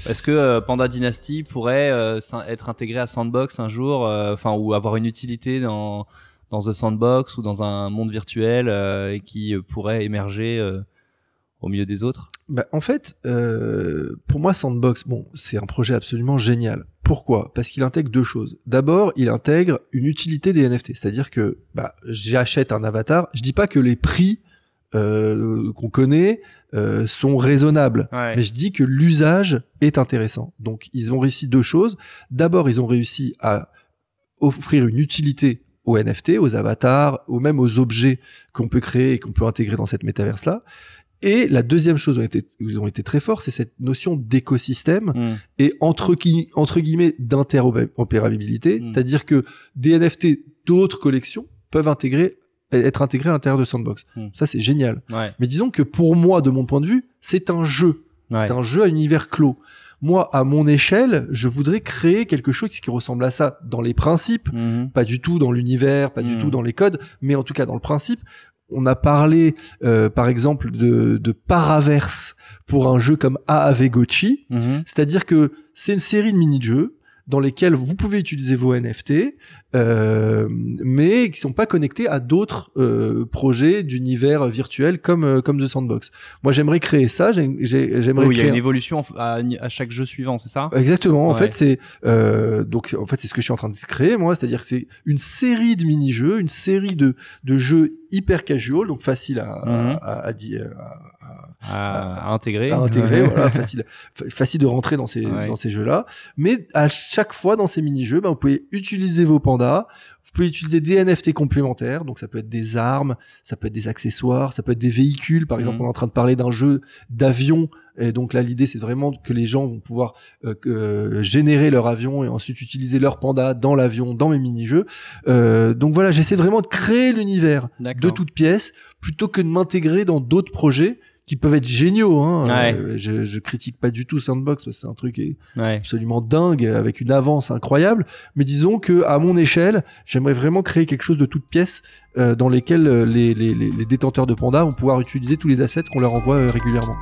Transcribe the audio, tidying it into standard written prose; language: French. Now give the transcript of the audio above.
Est-ce que Panda Dynasty pourrait être intégré à Sandbox un jour, ou avoir une utilité dans The Sandbox ou dans un monde virtuel et qui pourrait émerger au milieu des autres? En fait, pour moi, Sandbox, c'est un projet absolument génial. Pourquoi ? Parce qu'il intègre deux choses. D'abord, il intègre une utilité des NFT. C'est-à-dire que j'achète un avatar. Je dis pas que les prix qu'on connaît sont raisonnables, mais je dis que l'usage est intéressant. Donc, ils ont réussi deux choses. D'abord, ils ont réussi à offrir une utilité aux NFT, aux avatars, ou même aux objets qu'on peut créer et qu'on peut intégrer dans cette métaverse-là. Et la deuxième chose où ils ont été très forts, c'est cette notion d'écosystème et entre guillemets d'interopérabilité, c'est-à-dire que des NFT d'autres collections peuvent être intégrés à l'intérieur de Sandbox. Ça, c'est génial. Ouais. Mais disons que pour moi, de mon point de vue, c'est un jeu. Ouais. C'est un jeu à univers clos. Moi, à mon échelle, je voudrais créer quelque chose qui ressemble à ça dans les principes, pas du tout dans l'univers, pas du tout dans les codes, mais en tout cas dans le principe. On a parlé, par exemple, de Paraverse pour un jeu comme AAV Gochi. C'est-à-dire que c'est une série de mini-jeux dans lesquels vous pouvez utiliser vos NFT, mais qui sont pas connectés à d'autres projets d'univers virtuel comme The Sandbox. Moi, j'aimerais créer ça. J'aimerais il y a une évolution à chaque jeu suivant, c'est ça ? Exactement. En fait, c'est c'est ce que je suis en train de créer moi. C'est-à-dire que c'est une série de mini-jeux, une série de jeux hyper casual, donc facile à intégrer. Voilà, facile de rentrer dans ces jeux-là. Mais à chaque fois dans ces mini-jeux, vous pouvez utiliser vos pandas, vous pouvez utiliser des NFT complémentaires, donc ça peut être des armes, ça peut être des accessoires, ça peut être des véhicules. Par exemple, on est en train de parler d'un jeu d'avion, et donc là l'idée c'est vraiment que les gens vont pouvoir générer leur avion et ensuite utiliser leur panda dans l'avion, dans mes mini-jeux. Donc voilà, j'essaie vraiment de créer l'univers de toutes pièces plutôt que de m'intégrer dans d'autres projets qui peuvent être géniaux, je critique pas du tout Sandbox parce que c'est un truc absolument dingue avec une avance incroyable, mais disons que à mon échelle, j'aimerais vraiment créer quelque chose de toute pièce dans lesquels les détenteurs de pandas vont pouvoir utiliser tous les assets qu'on leur envoie régulièrement.